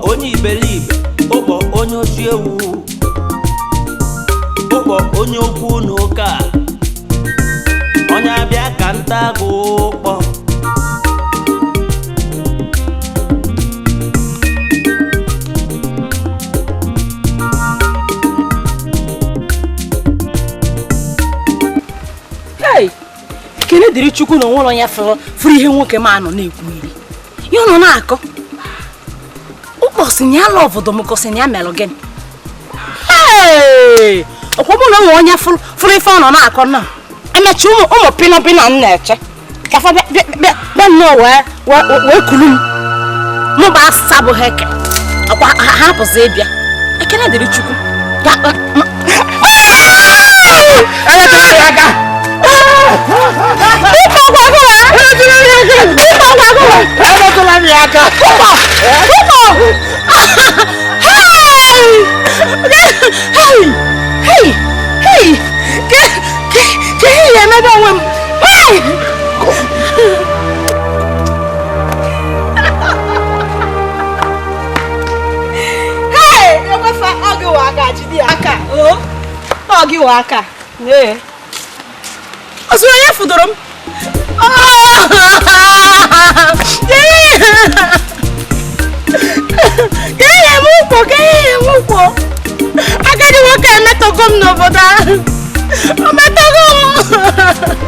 onye iberibe, ụkpọ onye oji ewu, ụkpọ onye okwu n'ụka, onye abịa ka nta agụ ụkpọ. Hey, kene dịrị Chukwu na onwere onye fụrụ ihe nwoke ma anọ na-ekwu iri. Ya nọ na-akọ. Ụkpọsị ya ala obodo m kọsị ya melụ gịnị. Hey! Ọkwọ mụ na onwe onye fụrụ ife ọ nọ na-akọ na. Emechi ụmụ pịnọpịnọ m na-eche. Kafa bịa nnọọ wee kulu m. Mụ bụ asịsa bụ heke. Ọkwa ha bụzi ịbịa. Ekene dịrị Chukwu. Ozu onye fudoro m. Kenye m ụkwụ. Agadi nwoke emetogo m n'obodo ahụ. O metogo m.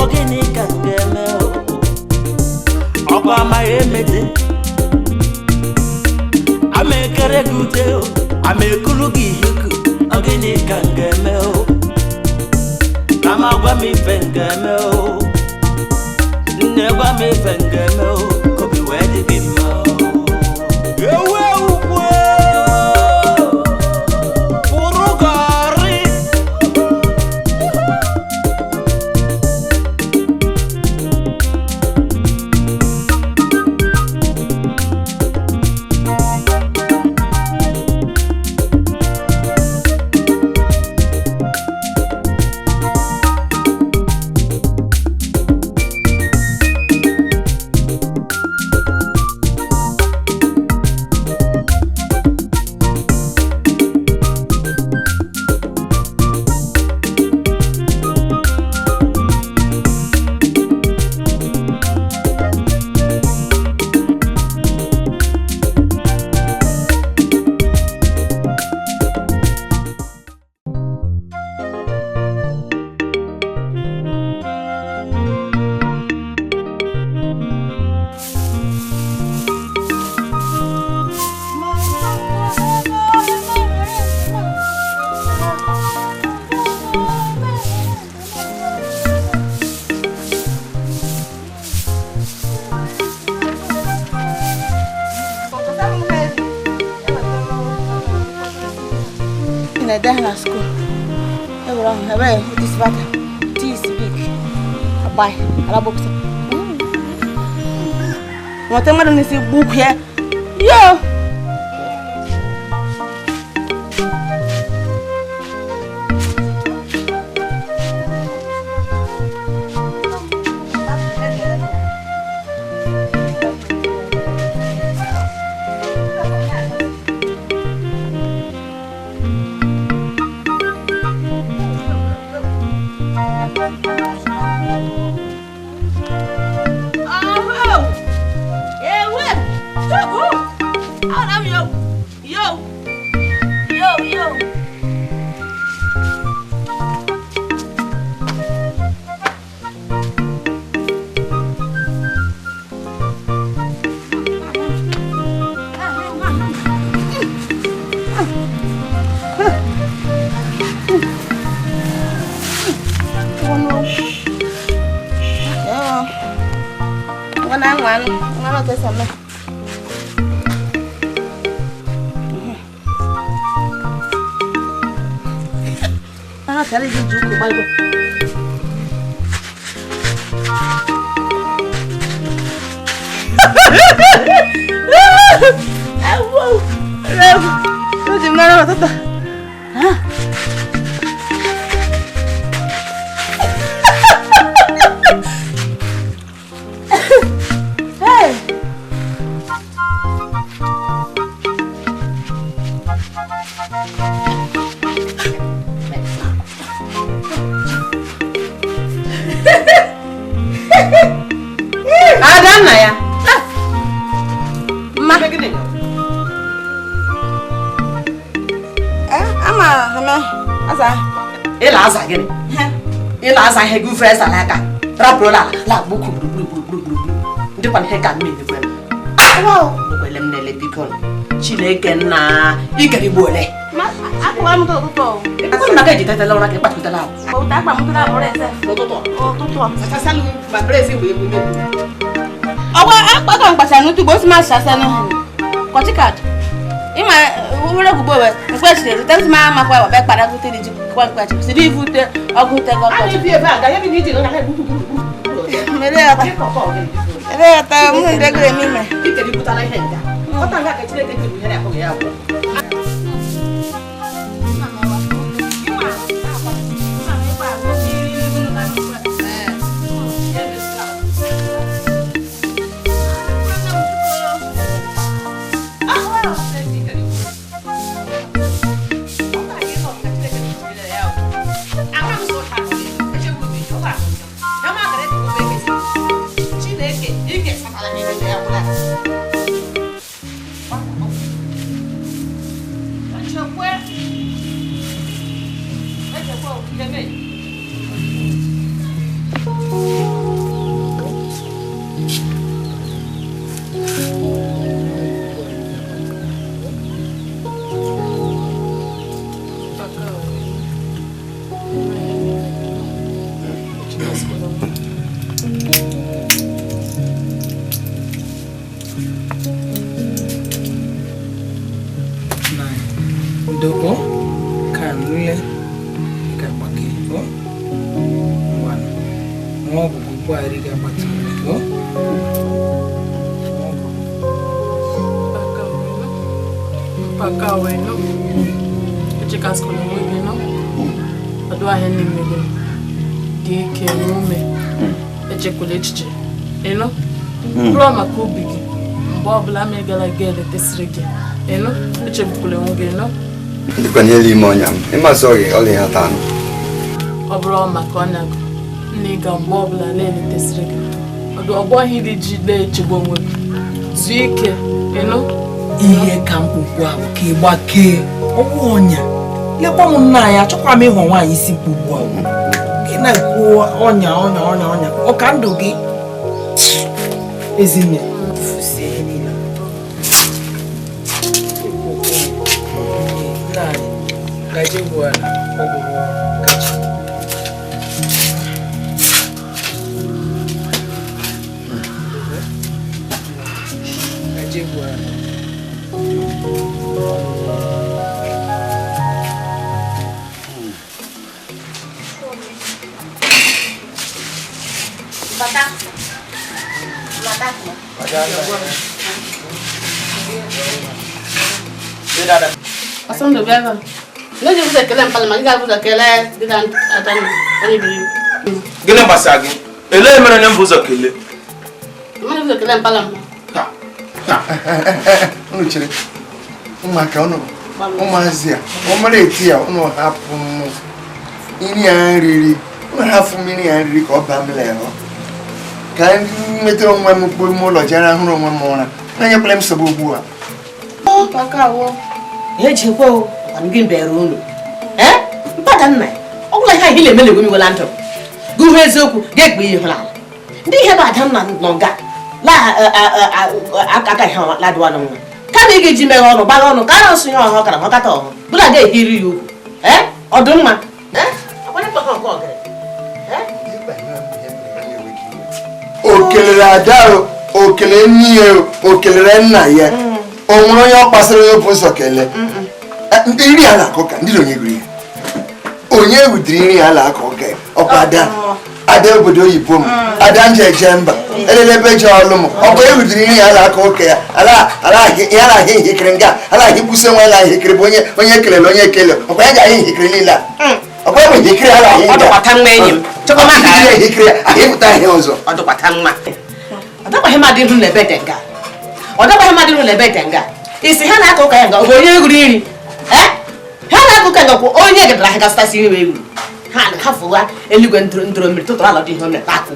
Ogini amekulugi hiku ogini kangemeo kama gwa mi fengemeo negwa mi fengemeo kobi wedi bimmo ewe ukwe purugari na school. Hey, this water. Tea is big. Bye. Ala box. What am I doing this book here? Yo. Asa he gu fresh alaka raprola la buku ndi pan he kan mi ni fre wow welem nele bikon chileke na igari bole ma akwa mu to ko na ka jita tala ora ke patu tala o ta pa mu to la ore se to asa salu ma presi we mu me awa akpa kan pasa nu tu bo si ma sasa no ko ti card ima wure gbo we pe se te ma ma kwa be pada ku te ni kwa si di fute ogute go ko ani bi e ba ga ye bi ni di no na he buku mele ata mu nde gre mi me ikeri butala he nda o ta nga ka chile te ni he ko ya ko Dogo kan lule ka pakiko wan mo buku ari ga patiko Pakawe no chikas ko mo no adwa hen ni me di ke mume echekolechiche eno pro makubigi Bob la me gala gele tesrege eno echebukule nge no Dipanieli monyam. Ima sorry, oli hatan. obro makona ni ga Bob la lele tesrege odo ogbo hidi jide echebonwe zuike eno ihe ka mkpukwu ahụ ka ịgbake ọnwụ ọnya lekwa m nna ya achọkwa m ịhụ nwaanyị isi mkpukwu ahụ gị na-ekwu ọnya ọka ndụ gị ezinne fusie ihe niile nna anyị gaje bụ ala ọgwụgwọ gaje bụ ala Asam do bega. Lo je buza kele mpala magi ga buza kele didan atani ani bi. Gele basagi. Ele mere ne mvuza kele. Mani buza kele mpala ma. Unu chere. Umaka unu. Umazia. Omare etia unu hapu mu. Ini anriri. Unu hafu mini anriri ko ba mleo. Kan metro nwa mu po mu lo jara huru nwa mu na. Na nye problem sabu bu a. Oh, pakawo. Ye jikwa o, anugin bere unu. Mpada nna. Ogula ha hile mele gumi wala nto. Gu hezoku, ge gbe ihe la. Ndi ihe ba dan na nonga. La aka ha la do anu. Ka na ge ji me onu, ba onu, ka na sunyo ho kara ho kata ho. Bula ge hiri yo. Odunma. Akwani pa ko ogere. Okelere adaro, okele nniye, okelere nna ya. Onwere onye ọkpasịrị onye bụ ụzọ kele. Ndị iri ala akụka, ndị onye giri. Onye wudiri iri ala akụka, ọkwa ada obodo oyibo m, ada nje eje mba, elelebe je ọlụ m, ọkwa ewudiri iri ala akụka ya, ala ahị ihikiri nga, ala ahị kwụsị nwa ala ahịkiri bụ onye kelele onye ekele, ọkwa ya ga-ahị ihikiri niile a. Ọkwa ebe ihikiri ala ahị nga. Ọdụkwata mma enyi m. Chọkwa maka ihikiri ahị pụta ahị ọzọ. Ọdụkwata mma. Ọdụkwa hema dị hụ n'ebe dị nga. Ọdụkwa hema dị hụ n'ebe dị nga. Isi ha na-aka ụka ya nga, ọ bụ onye egwuri iri. Ha na-aka ụka nga kwụ onye gedara ha gasịtasị iwe ewu. Ha na-afụwa eluigwe ndụrụ mmiri tụtụrụ ala dị ihe o mere akụ.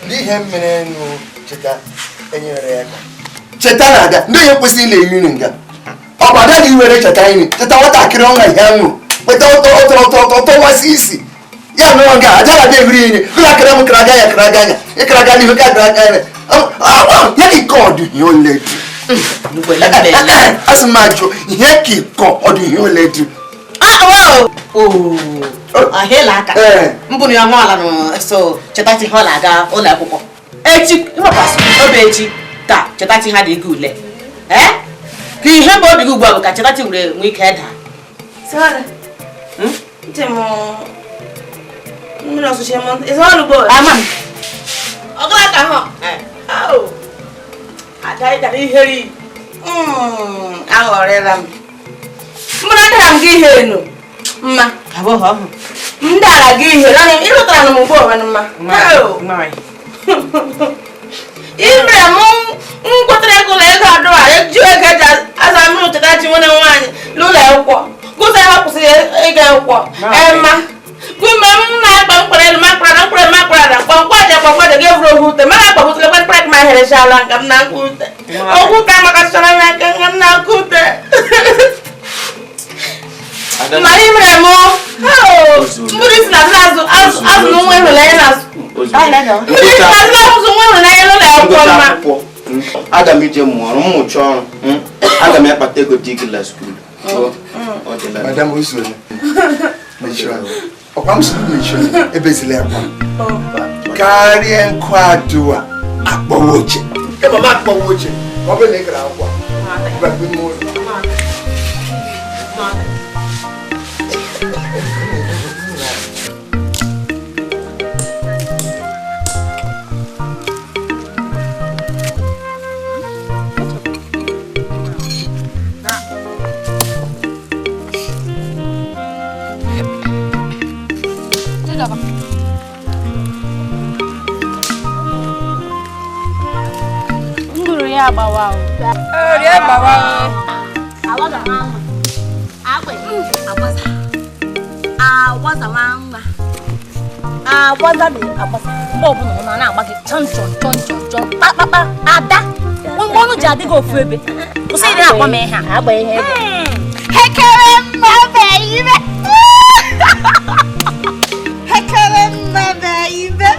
Ndị ihe mere nụ cheta enyere ya aka. Cheta na ada, ndị onye kwesịrị ile iri nga. Ọ bụ ada gị were cheta iri, cheta nwatakịrị ọnwa ihe nwụrụ, weta ụtọ nwasị isi. Ya no nga ajala de green kula kra mu kra ganya ikraga ni ka kra ya ki ko du yo le Nugwe la ka le asmajo ye ki ko odu yo le du ahela aka mbunu ya nwala no so chetati hola ga ụlọ akwụkwọ echi ịmapasu obe echi ka chetati ha dị ule ka ihe bụ obi gị ugbu a bụ ka chetati were nwe ike da Sara. Ntemo. Mino so shemo. Is all good. Amam. Ogla ka ho. Au. Atai da iheri. Ahorela m. Muna dara m gị ihe no. Mma. Abo ho. Ndara gị ihe. Na m ịrụtara m ugbo wa mma. Au. Mai. Imre mu nkwotere ego na ego adọ a eju ego ja aza m rụtara chi nwere nwaanyị n'ụlọ akwụkwọ. Gụsa ha kwụsịrị ịga akwụkwọ. Emma. Kume na mkwere makwara kwa ge vro hute mara kwa hute kwa prak ma here shala ngam na kute oku ka maka shala na ngam na kute mari mremo mburi sina azu no we wele na ai na no mburi sina azu we wele na lo la kwa ma Aga m ije mụọrọ mmụcha ọrụ. Aga m akpata ego digila school. Madam Usule. Ọkwa m sụrụ n'echọ ebezila akwa. Karịa nkwa adụwa akpọwa oche. ịma m akpọwa oche ka ọ bụrụ na ị gara akwụkwọ ịbakwa ime ụlọ ya bawa o. Ya bawa o. Awaza mama. Agbe. Awaza. Awaza mama. Awaza be awaza. Bo bu no na agba ki chon. Pa. Ada. Won no jade go fu ebe. Ko se ni agba me ha. Agba ihe. Hekere ma baby. Hekere ma baby.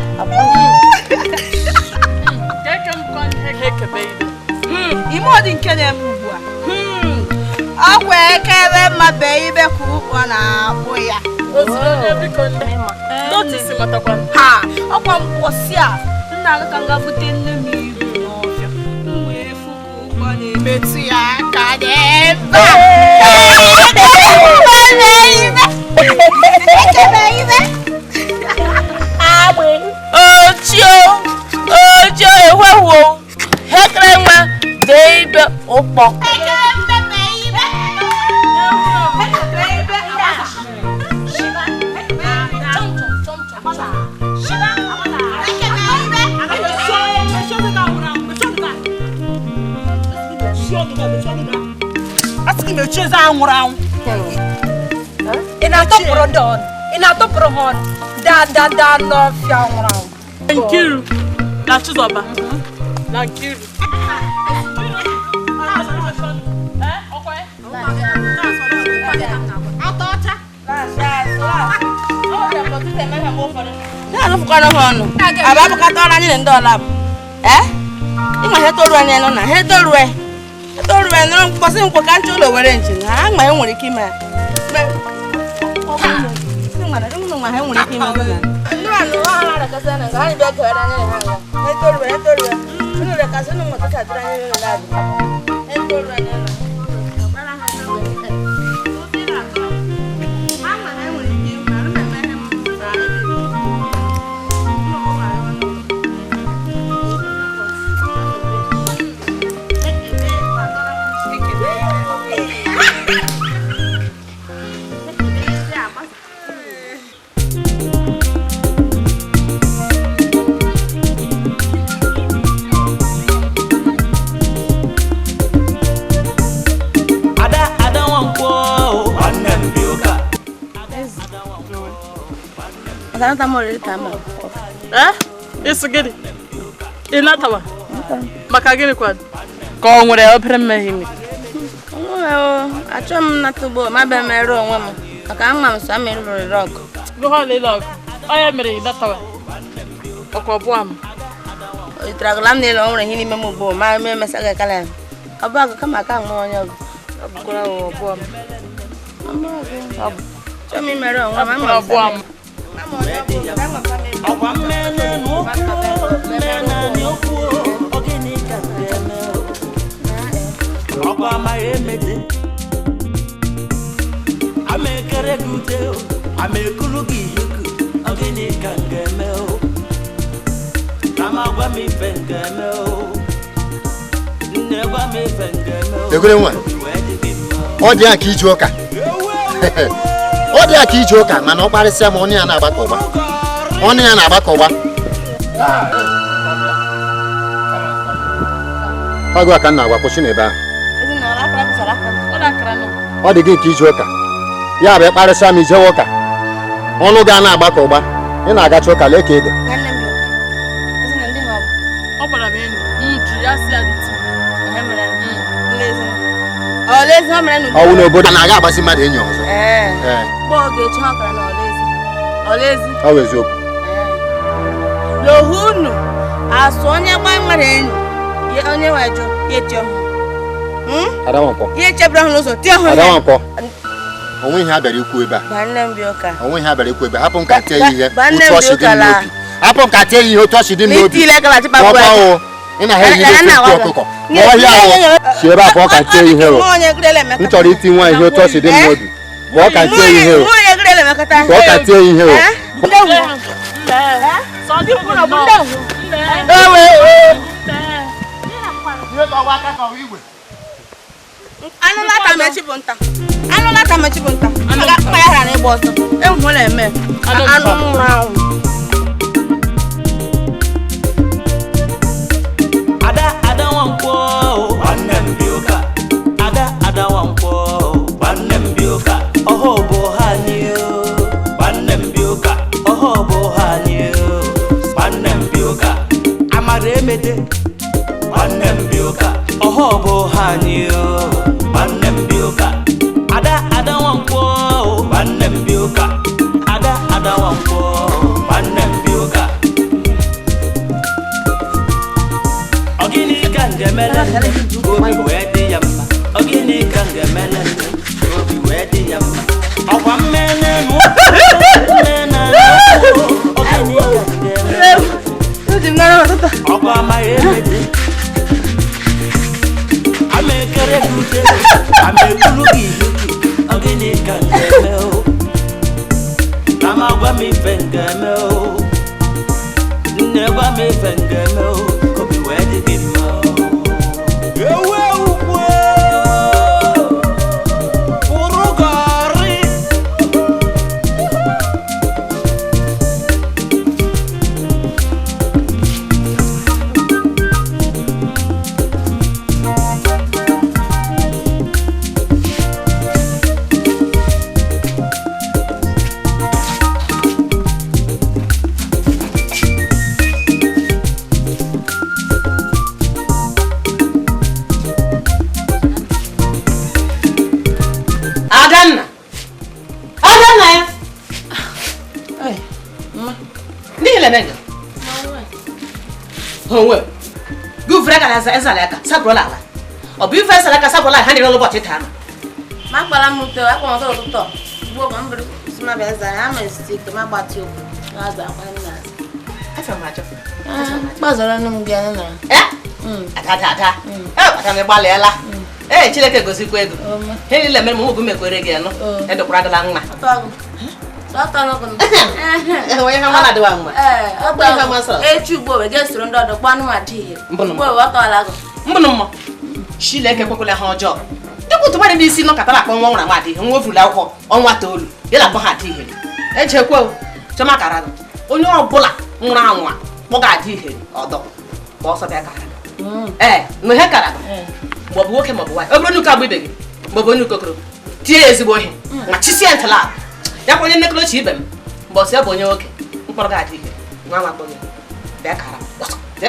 Imodi nke na-eme ugbu a ọgwụ ekere mmabe ibe ka ụkpọ na-abụ ya ha ọkwa mkpọsi a nna aka nga bute nne m ibu n'ọfịa m wee fụ ka ụkpọ na-emetụ ya aka n'ebe Ocho ewewo hekere nwa deibe ụkpọ ị na-atọpụrụ don ị na-atọpụrụ hon da n'ọfịa nwụrụ anwụ Nkiru na Chizoba na Nkiru fukana hono ababu katona ni ndo lab ima hetoru anya no na hetoru no mposi nko kancho lo were nchi ha ma enwere ike ime ma ha enwere ike ime no anu ha ra kasa na ga ni be ka ra ni ha hetoru no ra kasa no mo ta tra ni no lab hetoru anya na Tanta morrer kama. Isso gini. Ina tawa. Maka gini kwa. Ko nwere obere mmehimi. Achom na tubo ma be mero onwe m. Maka ama m so amere rock. Go ha le log. Oya mere ina tawa. Okwo am. Itraglam ne lo nwere hini memo bo ma me mesaga kala. Abaga kama ka nwo onye ogo. Abukora obo am. Amago. Chomi mero onwe ma obo am. Ọkwa mmele n'okwu mmena n'okwu ogene ka eme ọkwa amaghị emete amekere gị ute amekulu gị iheku ogene ka eme kama gwa m ife nke eme nne gwa m ife nke eme egwere nwa ọ dị aka iji ụka ọ dị aka iji ụka mana ọ kparịsịa ma ọnụ ya na-agbakọ ụgba ọgụ aka nna agwa kwụsị n'ebe ahụ ọ dị gị nke iji ụka ya bụ ịkparịsịa ma ijewe ụka ọnụ ga na-agbakọ ụgba ị na-agacha ụka lee ka ede ọwụ n'obodo na-aga agbasi mmadụ enyi ọzọ ọ bụ eziokwu lohunu asụ onye gba nwere enyi onye wejo yeti ọhụ Adawankwọ ihe chebere ọhụ n'ụzọ tie ọhụ Adawankwọ onwe ihe a bịara ikwu ebe a onwe ihe a bịara ikwu ebe hapụ m ka tie ihe otu ọchị dị n'obi hapụ m ka tie ihe otu ọchị dị n'obi ị na ha ejido ọkụkọ ọhịa ahụ si ebe a pụọ ka ntie ihe o m chọrọ iti nwa ihe otu ọ si dị m n'obi pụọ ka ntie ihe o pụọ ka ntie ihe o anụlata mechi bụ nta aga ya hara n'ịgba ọsọ enwe na-eme anụ nwụrụ anwụ Ada wankwo wannan biyo ka ada wankwo wannan biyo ka oho bo hanyo wannan biyo ka oho bo hanyo wannan biyo ka amare emede wannan biyo ka oho bo hanyo wannan biyo ka ada wankwo wannan biyo ka ada wankwo wannan biyo ka Ogini kangemele obi wedi yamma Ogini kangemele obi wedi yamma Ọkwa mmene nu mmene Ogini kangemele Ọkwa mayemede Amekere kute Amekulu gihuki Ogini kangemele Nama gwa mi fengeme Nne gwa mi fengeme Kobi wedi gimma Ewe ukwe Urugari Adanna ya. Ai, ma. Ni le nega. Honwe. Guvra ka za ezala ka, sabrola la. Obi fa ezala ka sabrola ha ni lo bo teta na. ma kpara m ute akwa ọtọ ụtọ ugbo ka m bụrụ sima bịa zara ya ma esite ike ma gbati okwu na-aza akwa nna Afa ma chafu. gbazara nụ m gị anya na Ada. Ata me gbalela. Chileke gosikwa ego. He ni le me mo gume kwere gị no. Edokwara dala nma. ọtọ agụ ọtọ n'ọkụ Onye ha mala dịwa nma. ọtọ echi ugbo we ga-esoro ndị ọdọ kpanụ ma dị ihe ugbo ọtọ ala agụ Mbụnụ mma. Chileke kwekwele ha ọjọọ. Dịkwa otu mmadụ n'isi nọ katala akpọ nwa nwụrụ nwa adịghị nwa ofula akwụkwọ ọnwa toolu ya na akpọ ha adị ihe echekwa chọma kara onye ọbụla nwụrụ anwa kpọga adị ihe ọdọ ma ọsọ bịa kara na ihe kara maọbụ nwoke maọbụ nwaanyị obere nuka agba ibe gị maọbụ onye ukokoro tie ya ezigbo ihe ma chisie ntụla ya kwa onye nnekọchi ibe m mgbe ọsọ ya bụ onye nwoke mkpọrọ ga adị ihe nwa nwa kpọnye bịa kara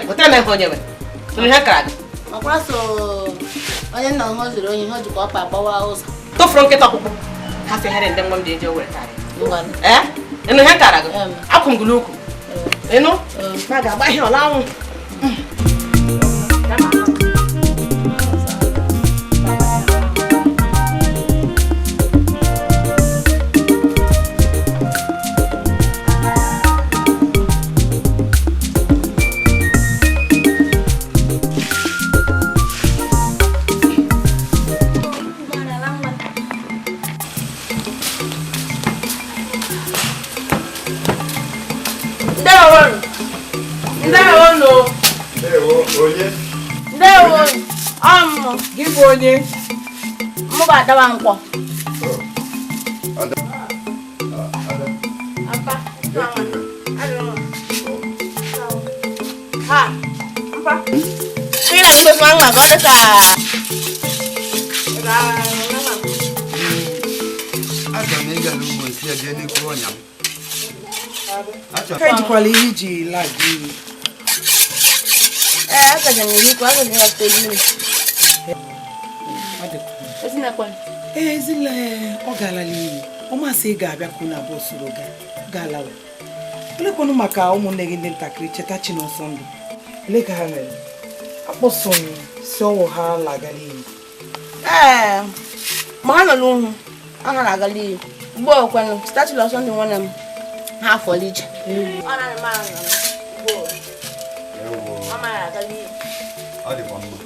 wetara m ihe onye nwere ihe kara gị ọkwara so onye nna ha zuru onye ha jikwa ọkpa agbawa ụzọ tụfuru nkịta ọkpụkpụ ha fegharị ndị nwa m ji eje were karịa ịnụ ihe kara gị akwụ m gị n'ukwu ịnụ ma ga-agba ihe ọla anwụ ndewo ọmụ Gị bụ onye? mụ ga-adawa nkwọ ị na-mgbe nwa nwa ka ọ dị ka Aga m ịga n'ugbo esi eje n'ikwu ọnya m. Ka ejikwala ihe iji laa gị. akaja m iri kwa agaghị ya teli Ezile ọ galala iri. Ọ masị ị ga-abịa kwụ na bọs roga. Galawa. Elekwanụ maka ụmụnne gị ndị ntakịrị cheta Chinọsọ ndụ. Ele ka ha mere. Akpọsọ m si ọwụ ha lagala iri. ma ha nọ n'uhu ha na-agala iyi ugbo okwenụ statue of Sunday nwanne m ha afọla ije ọ na-eme ahụ ugbo ọ mara agala iyi ọ dịkwa mma.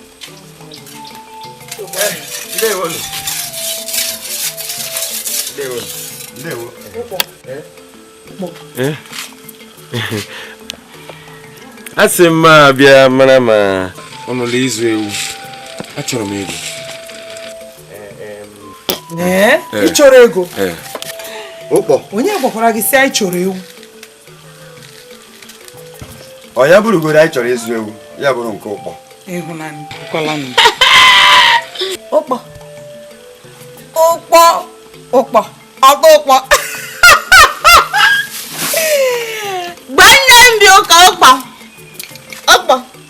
Ndewo. Ndewo. Asị m abịa mara ma ọnụla ịzụ ewu. Achọrọ m ego. Ị chọrọ ego? Ụkpọ. Onye gwakwara gị si anyị chọrọ ewu? Ọ ya bụrụgoro anyị chọrọ ịzụ ewu, ya bụrụ nke ụkpọ. Ịhụnanya, kwala nụ. Ụkpọ. Ọkpa ụkpọ. Gbanne m bi ụka ụkpa.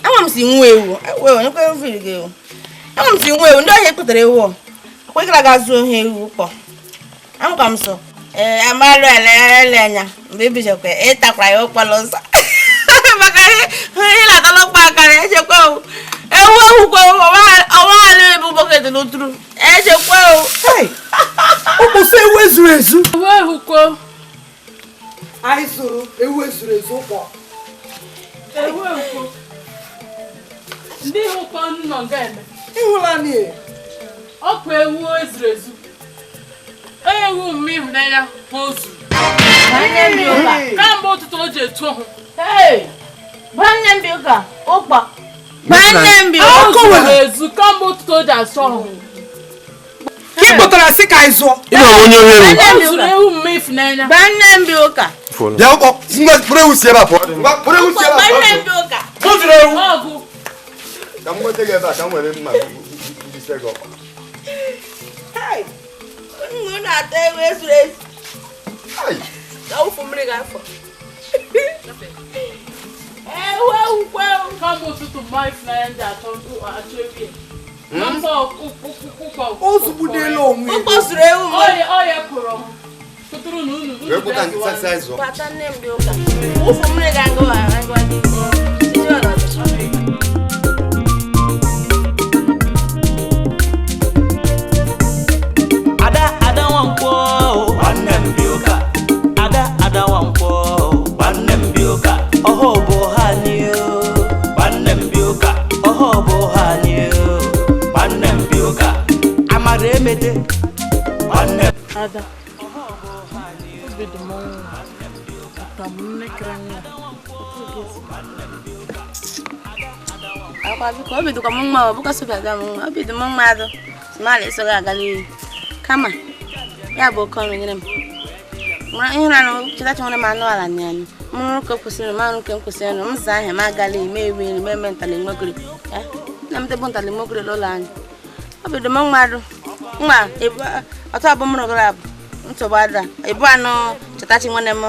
Ama m si nwa ewu. Onye kwere mfiri gị ewu. Ama m si nwa ewu, ndị ọhịa kpụtara ewu. Akwụkwara ga-azụ ohe ewu ụkpọ. Amụka m so. Amarụ ele anya. Mgbe ebichakwa ịtakwara ya ụkpọ n'ụzọ. Maka ihe na-atala ụkpọ akara echekwa ewu. Ewukwa ọwaghara ebu bọket n'oturu. Echekwa ewu. Ụkpọsị ewu ezuru ezu. Ewukwa. Anyị zụrụ ewu ezuru ezu ụkpọ. Ewukwa. Ndị ụkpọ nọ ga-eme. Ịhụla n'ihe. Ọkwa ewu ezuru ezu. Ewu mme ịhụnanya ha ozu. Kamgbe ụtụtụ o ji etu ọhụ. Gbanne m bi ụka ụkpọ. Zuru ezu kamgbe ụtụtụ o ji asụ ọhụ. Ị kpọtara sị ka anyị zụọ. Ị bụ onye ohere. O zuru ewu mme ịhụnanya. Gbanne m bi ụka. Bịa ụkpọ, bụrụ ewu si ebe a pụọ. Bụrụ ewu si ebe a pụọ. Gbanne m bi ụka. O zuru ewu. Ọgụ. Ka m nweta gị ebe a ka m were mma jise gị ọkpa. Unu na-ata ewu ezuru ezu. Awụfu mmiri ga-afọ. Ewukwa ewu. Kamgbe ụtụtụ mma ịhụnanya ndị achọ ewu ya. Ozugbudela onwe Ụkpọ zuru ewu m. Ọya pụrụ m. Tụtụrụ na unu. Wee kpụta nkịta si anyị zụọ. Bata nne m dị ụka. Awụfu mmiri ga-agụwa dị. Ada wankwo, nwanne m bi ụka. Ada wankwo, nwanne m bi ụka. Ọhọ bụ ha ni o. Nwanne m bi ụka. Ọhọ bụ ha ni o. Nwanne m bi ụka. Amara emete. Nwanne m. Ada. Obi dị m ọnwụ. Ata m nnekere nwa. Akwa biko obi dịkwa m mma ọ bụkwa sobi aga m mma. Obi dị m mma adụ. Simala esoghị agala iyi. Kama ya bụ oke ọrụ nyere m. Mara ihe na chetachi nwere m anụ ala n'anya. Mụrụ ka kwụsịrị m arụ nke m kwụsịrị nụ. M zaa ahịa m agala ime ewu nri eme ntali nwegiri. Na m tebụ ntali nwegiri n'ụlọ anyị. Obi dị m mma adụ. Nwa ọtọ abụ mụrụ gara abụ. Ntụgbu ada. Ebu anụ chetachi nwere m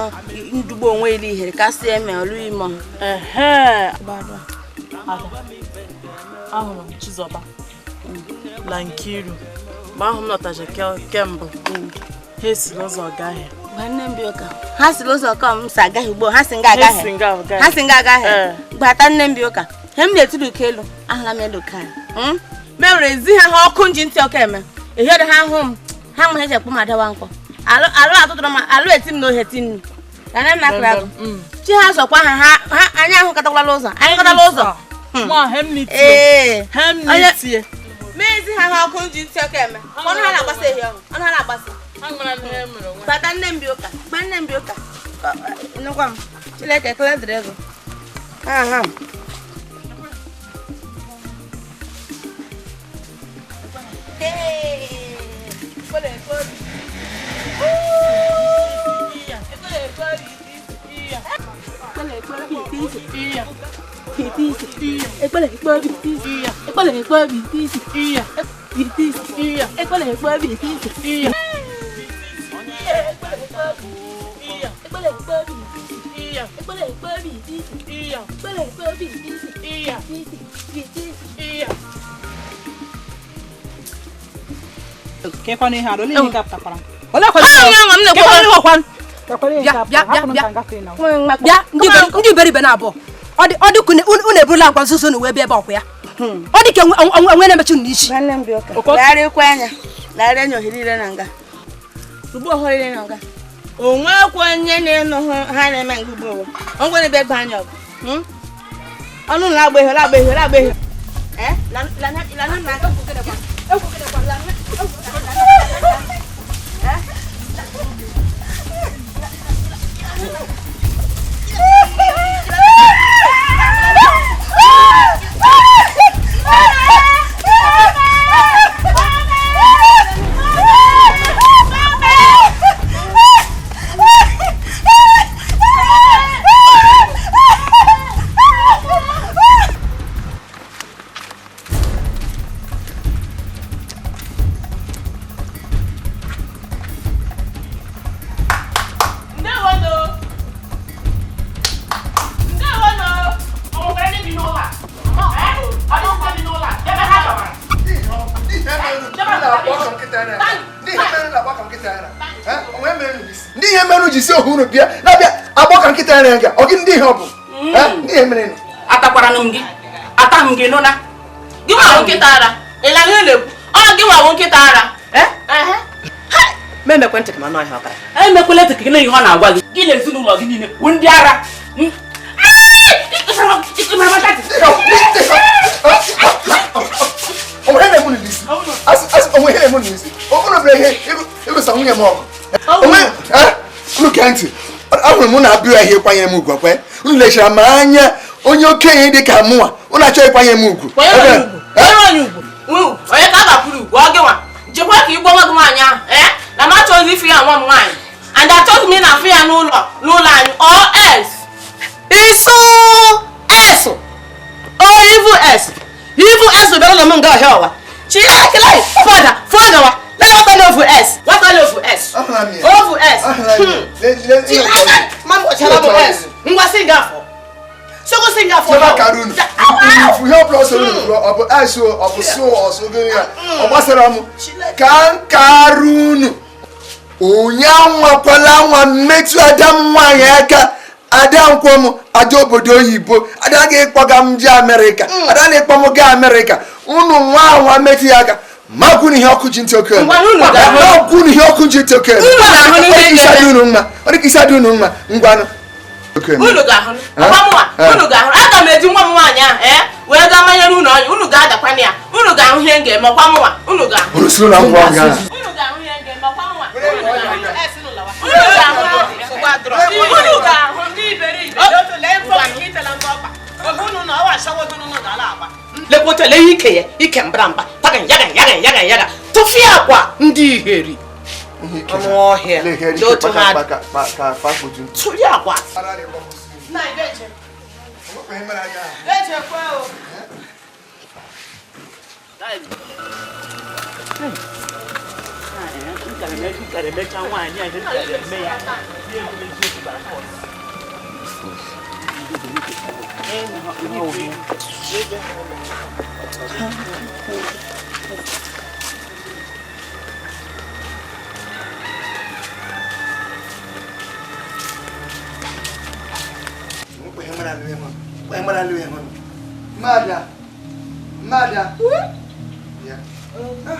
ndugbo onwe ili ihere ka si eme olu ime. Ahụrụ m Chizọba na Nkiru ma ahụ m lọtaje kemgbe ha esiri ụzọ agaghị. Gbanne m bi ụka. Ha siri ụzọ ka m si agaghị ugbo ha si nga agaghị. Ha si nga agaghị. Gbata nne m bi ụka. He m na-etiri uke elu ahụla m elu ka. Mere ezi ha ọkụ nji ntị ọka eme. Ehiọdụ ha hụ m. Ha ma eji ekpu ma dawa nkọ. Alụ atụtụrụ m alụ eti m na ohe tinnu. Yana nna kra. Chi ha sọkwa ha anya ahụ katakwala ụzọ. Anyị katala ụzọ. Nwa hemnitie. Mezi ha ọkụ nji ntị ọka eme. Ọnụ ha na-agbasa ehi ọnụ. Ọnụ ha na-agbasa. Bata nne m bi ụka. Gbanne m bi ụka. Nnukwu m. Chineke ekele dịrị ego. Aha. ¿Qué con hija? ¿Dónde está para? Hola, ¿cuál es? Ndị beri be na abụọ. Ọ dị kune unu ebula akwa nsusu na wee bịa ebe ọkwa ya. Ọ dị ka onwe na-emechu n'isi. Nwanne m bi ụka. Larị kwa anya. Larị anya ohirire na nga. Ugbo ohirire na nga. Onwe kwa onye na-enu ha na-eme ngugbo. Ongwe na be gba anya ọgụ. Ọnụ na agba ihe, agba ihe, agba ihe. onye okenye dị ka mụa unu achọ ịkwanye m ugwu onye ka a ga-akwụrụ ugwu ọ gịnwa jekwa ka igbo nwa gị nwaanyị ahụ na m achọghịzi ife ya nwa m nwaanyị and achọghị m ị na-afụ ya n'ụlọ anyị or else iso eso evil s bịara na m nga ọhịa ọwa chilekele fọdawa na-enweta n'ovu s nwata n'ovu s ovu s ma mgbochara m s ngwa si nga afọ sogo si nga afọ ihe ọbụla ọsọ ọ bụ s ọ bụ so ọsọ gịnị ya ọ gbasara m ka nkarụ unu onye anwakwala nwa mmetụ ada m nwaanyị aka ada nkwọ m ada obodo oyibo ada ga-ekpọga m je Amerịka ada na-ekpọ m gaa Amerịka unu nwa anwa metụ ya aka magwụ ihe ọkụ ji ntị oke magwụ ihe ọkụ ji ntị oke ọ dị ka isi adị unu mma ngwanụ unu ga-ahụ aga m eji nwa m nwaanyị ahụ wee gaa manye n'ụlọ ọnya unu ga-adakwana ya unu ga-ahụ ihe m ga-eme ọkwa mụnwa unu ga-ahụ lekwotele ike ya ike mbramba yaga tụfịa akwa ndị iheri ọnụ ọhịa tụfịa akwa Mada. Ya. No.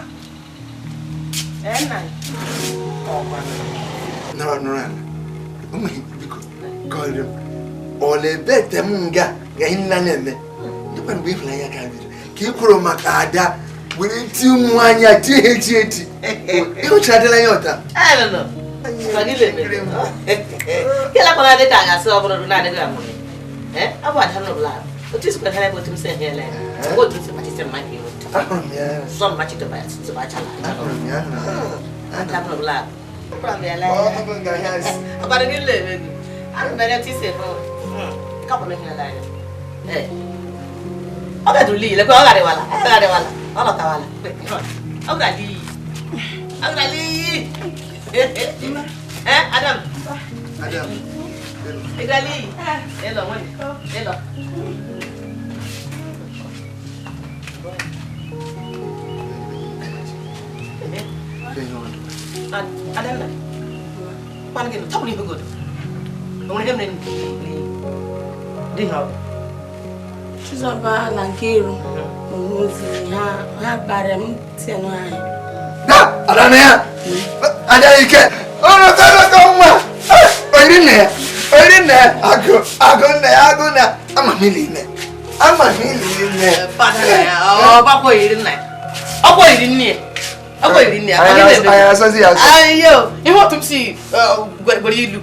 Biko. Golden. Ole bete munga ga hinna neme. Ndikwa ngwe ifla ya ka bido. Ka ikwuru maka ada were ti nwanya eti. Iho chadela yota. I don't know. Magile me. Kila kona de tanga so bro na de ga. Aba thano bla. Otis ko thana botum se hele. Go do se matite maki. Some matite ba se ba chala. Thano bla. From there like. Aba de gile me. I'm better to say for. Couple of years. Oga do li le ko oga de wala. Ola ta wala. Oga li. Adam. Igali. Hello, one. Hello. Adam. Panggil, tak boleh begitu. Kemudian di hal. Chizaba lankiru. Ha barem senai. Da, ada ya. Ada ike. Ono tara toma. Oirine. Aku na ama milime. ama hili nne. Bako iri nne. Ọkwa iri nne. Ọkwa iri nne. Aya asazi ya. Ayo, ihe otu si gwere ilu.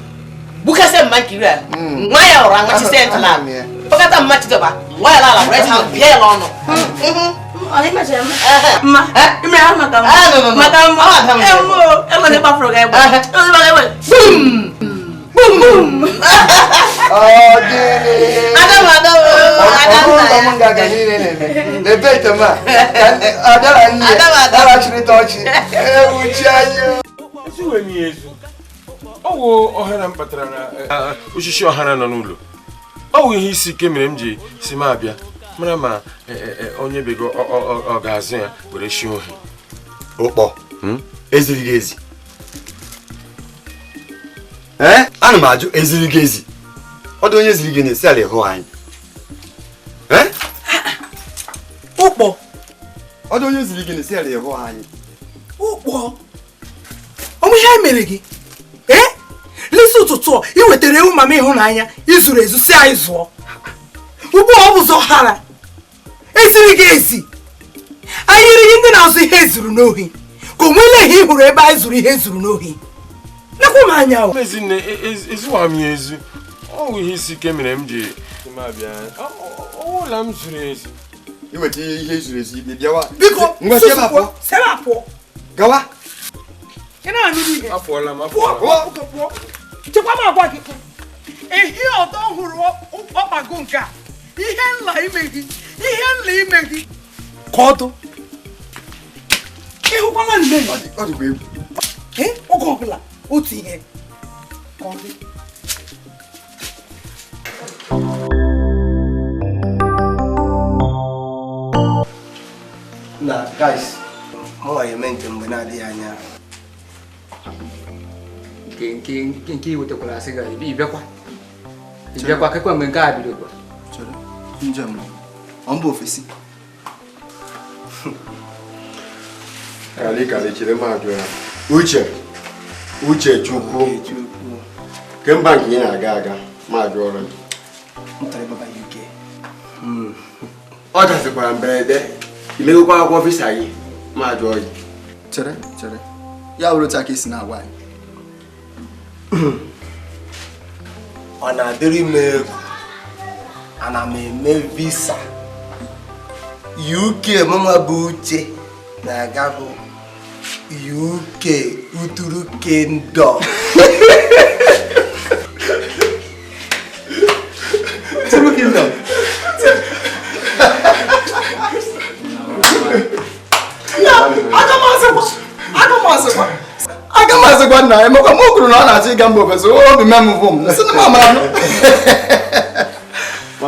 Bukase mma nkiri a. Nwa ya ụra nwa chise ntala. Bukata mma chitoba. Nwa ya lala right hand bịa ya ọnụ. Olha, imagina. Imagina maka emo ne pa program. Boom. Boom boom. Oh, gini. Ada. Kamu enggak gini nih. Lebih teman. Ada cerita oci. Ucianya. Ezuwe mi ezu. Owo ohara mpatara na osisi ohara nọ n'ụlọ. Owo ihe isi ike mere m ji si m abịa. Mara ma onye bego ọ ga-azụ ya were shi ohi. Ụkpọ. Eziri gị ezi. Ana m ajụ eziri gị ezi. Ọ dị onye ziri gị na-esi ala ịhụ anyị. Ụkpọ. Ọ dị onye ziri gị na-esi ala ịhụ anyị. Ụkpọ. Ọmụ ihe mere gị? Lisi ụtụtụ ị wetara ewu mama ịhụnanya izuru ezu si anyị zụọ. Ugbu ọ bụ zọ hara. Eziri gị ezi. Anyị yiri ndị na-azụ ihe ezuru n'ohi. Ka o nwere ihe hụrụ ebe anyị zuru ihe ezuru n'ohi. Lekwa m anya o. Ezinne ezuwa m ya ezu. Ọ bụ ihe isi ike mere m ji ma bịa. Ọwụla m zuru ezu. Iweta ihe zuru ezu ibe bịawa. Biko, ngwa sepụ. Gawa. Ị na-anụ ihe? Afọla m Pụọ. Chekwa m agwa gị. Ehi ọdọ hụrụ ọkpago nke a. Ihe nla ime gị. Ka ọdụ. Ịhụkwala nne ya. Ọ dịkwa egwu. Oge ọbụla otu ihe. Ka ọ dị. Na guys, mụ eme nke mgbe na-adịghị anya. Nke iwetakwara asị ga ịbịakwa kekwa mgbe nke a bidokwa. Njem ọ mba ofesi. Kali chere m ajụ ya. Uche Chukwu. Kemgbe nke ị na-aga ma ajụ ọrụ. Mụtara baba UK. Ọ dazikwara mberede. Imegokwa akwụkwọ visa gị ma ajụ ọrụ. Chere. Ya wụrụ otu aka esi na-agwa anyị. Ọ na-adịrị m egwu. Ana m eme visa UK mama bụ Uche na-aga bụ UK Uturu Kingdom. Uturu Kingdom. Aga m asịkwa nna ya maka m kwuru na ọ na-achọ ịga mba ofesi obi m emụbụ m sị na m amara m. Ọ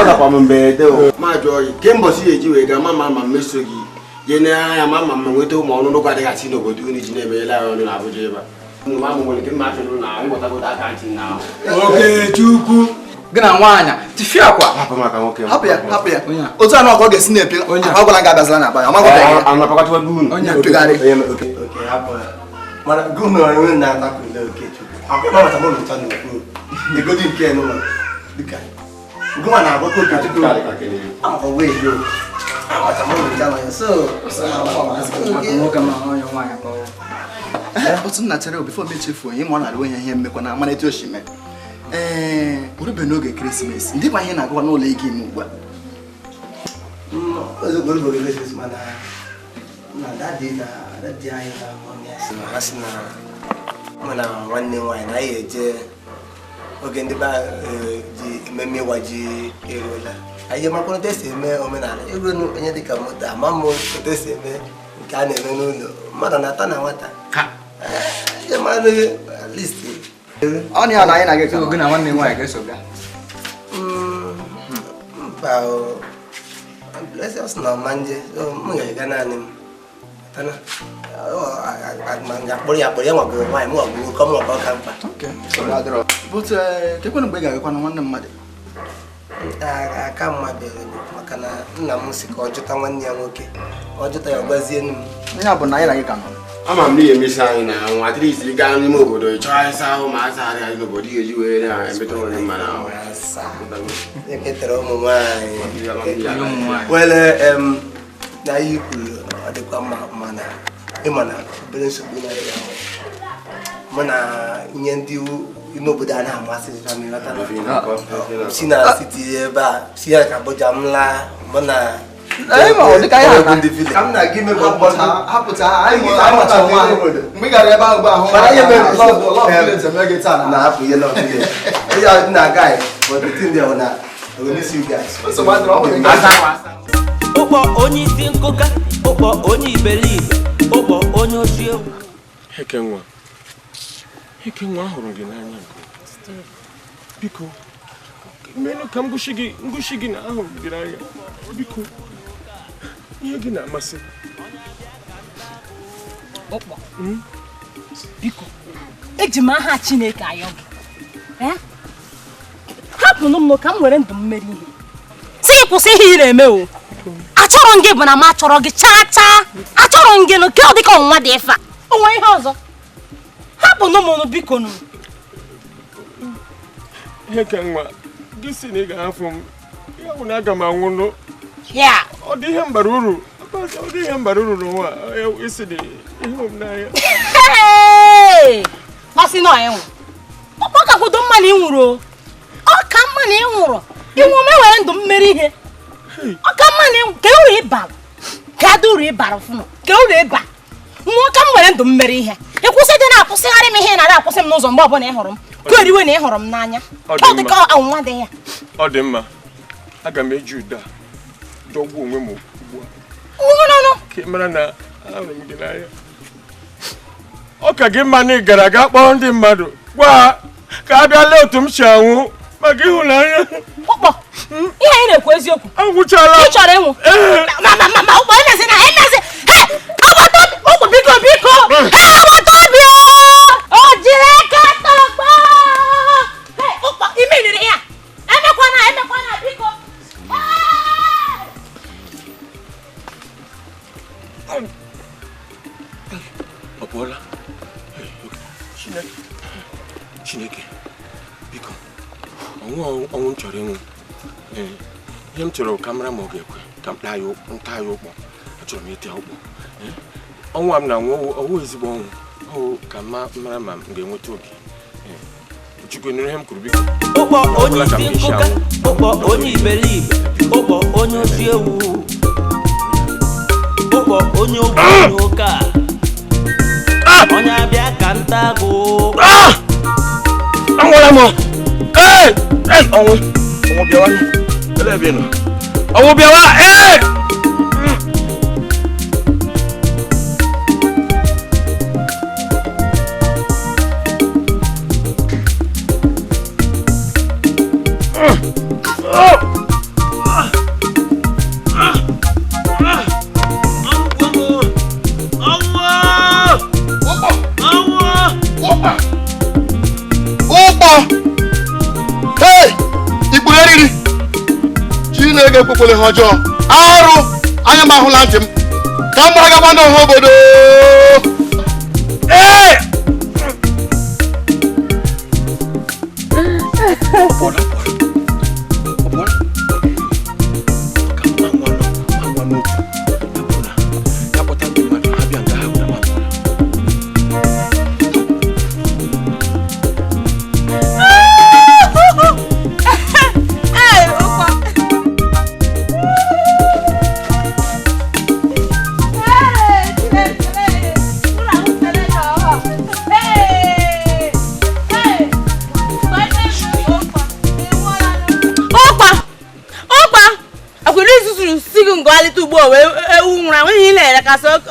dakwa m mberede o. Ma ajụ ọrụ. Kemgbe si eji wee gaa mama mmeso gị. Je na ya mama nweta ụmụ ọnụnụ kwadịgasị n'obodo unu ji na-emenyela ya ọnụ n'Abuja ebe a. Ma m nwere nke mma chọrọ na ịghọtagote aka ntị na Okechukwu. Gị na nwaanyị tifi akwa. Hapụ maka nwoke. Hapụ ya. Otu anụ ọkọ ga-esi na-epi. Agwala nga abịazila na abaya. Anapakatụwa gị unu. Oke, hapụ ya. Mana gụnụ onwe na-atakwule Okechukwu. Akwụkwọ mata mụ lụta n'okpuru. Egodi nke nụ dịka. Gụma na-agwakọ Okechukwu. Amakọ wee yo. Amata mụ lụta n'anya. So, nwoke ma onye nwaanyị akọrọ. otu nna chere before me chefuo ihe ma ọ na-alụ ihe mmekọ na amana etu oshime orube n'oge ekeresimesi ndị kwa ihe na-agụwa n'ụlọ ego ime ugbu a na nwanne nwaanyị na anyị eje oge ndị ba ji ememe ịwa ji eruola anyị makwa otu esi eme omenala ego onye dịka moto ama m otu esi eme nke a na-eme n'ụlọ mmadụ na-ata na nwata ọ na ya na anyị na-aga oge na nwanne nwaanyị ga-eso bịa mba blessings na manje m ga-aga naanị m tana akpụrụ ya nwagoro nwaanyị m nwagoro ka m nwakọ ọka mkpa but kekwana mgbe ị ga-agakwa na nwanne mmadụ aka mmadụ maka na nna m si ka ọ jụta nwanne ya nwoke ọ jụta ya gwazie m ya bụ na anyị na gị ka nọ ama m na emesi anyị na nwa at least gaa n'ime obodo ịchọọ ịsa ahụ ma asa arịa anyị n'obodo ga-eji were na-emeta onye mma na ahụ eketara ụmụ nwaanyị wele na ihe kwuru ọ dịkwa mma mana ịma na obere nsogbu na ya mụ na ihe ndị ime obodo a na-amasị si na siti ebe a si ya ka Abuja m laa mụ na ụkpọ onye isi nkụka ụkpọ onye iberibe ụkpọ onye ochi ewu Ekenwa ahụrụ gị n'anya biko menu ka m gosi gị na ahụrụ gị n'anya biko ihe gị na-amasị ụkpọ biko eji m aha Chineke ayọ gị hapụnụ m ka m were ndụ mmeri ihe si kwụsị ihe ị na-eme o achọrọ m gị bụ na m achọrọ gị chaa chaa achọrọ m gị nụ ka ọ dịka ọnwa dị ife a onwe ihe ọzọ hapụnụ m biko nụ ihe ka nwa gị si na ị ga-ahafụ m ya bụ na aga m anwụnụ ọ dị ihe mbara uru n'ụwa isi dị ihe m n'anya masị na ịnwụ ọ kakwudo mma na ị nwụrụ ọ ka mma na ị nwụrụ ịnwụ m ewere ndụ mmeri ihe ọ ka mma na ka uru ịbara ka ada uru ịbara fụnụ ka uru ịba nwa ka m were ndụ mmeri ihe ịkwụsị dị na-akwụsịgharị m ihe na akwụsị m n'ụzọ mgbe ọbụla ị hụrụ m ka oriwe na ị hụrụ m n'anya ọ dị ka ọnwụnwa dị ya ọ dị mma aga m eji ụda dọgbuo onwe m ugbu a ka ị mara na ahụrụ m gị n'anya ọ ka gị mma na ị gara aga kpọrọ ndị mmadụ gwa ka a bịa lee otu m si anwụ maka ịhụnanya ụkpọ ihe anyị na-ekwu eziokwu anwụchala ị chọrọ ịnwụ ma ụkpọ emezi ụkpọ biko agbata obi o jiri aka tọkpọ ụkpọ imeriri ya emekwana biko ọ pụọla Chineke biko ọnwụ m chọrọ ịnwụ ihe m chọrọ ka mara ma ọ ga-ekwe ka m nta ya ụkpọ achọrọ m ịta ụkpọ ọnwụ a m na-anwụ ọwụ ezigbo ọnwụ ka mara ma m ga-enweta oge Chukwu nụrụ ihe m kwuru biko ụkpọ onye isi nkụka ụkpọ onye iberibe ụkpọ onye ochi ewu ụkpọ onye ogbu onye ụka onye abịa ka nta agụ anwụla m ọnwụ bịawa ele ebe ị nọ ọnwụ bịawa Chineke ekwekwele ha ọjọọ arụ anya m ahụla ntị m ka m gbagaba n'ọha obodo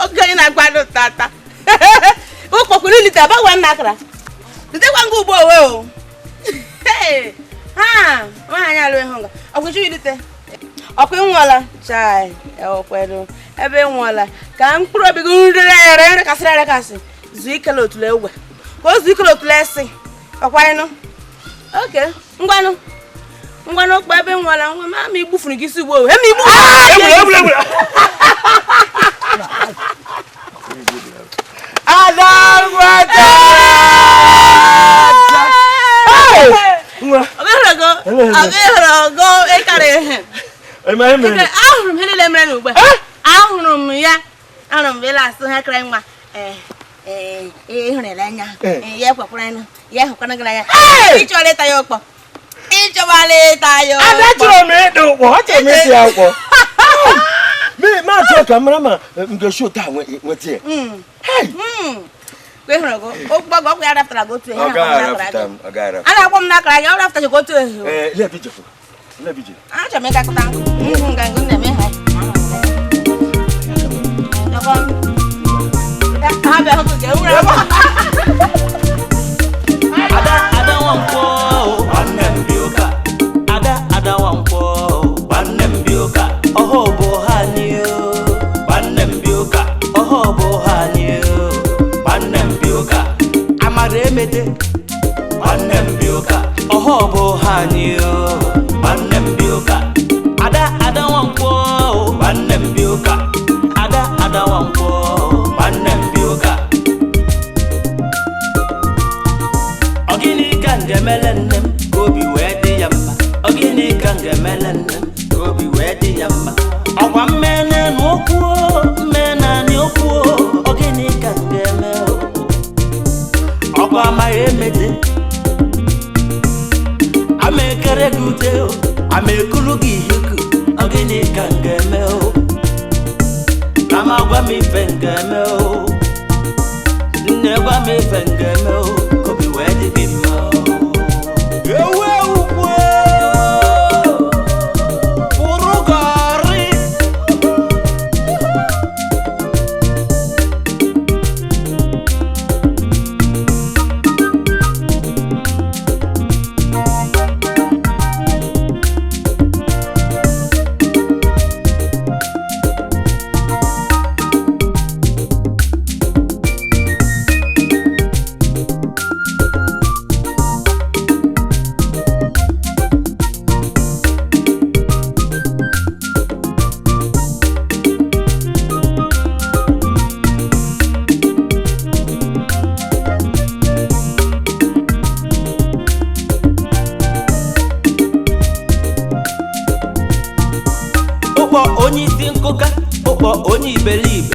okenye na-agbado tata ụkpọkwuru lite bagwa m nakara litekwa nga ugbo owe o nwaanyị alụ ịhụ nga ọkwụchi ilite ọkụ ịnwụọla chai ọkwedo ebe ịnwụọla ka mkpụrụ obi gị nri kasịrị erekasị zuo ikele otule egwe ka o zuo ikele otule esi ọkwanụ oke ngwanụ ụkpọ ebe ịnwụọla nwa ma igbufuru gị isi ugbo owe onye isi nkụka ụkpọ onye iberibe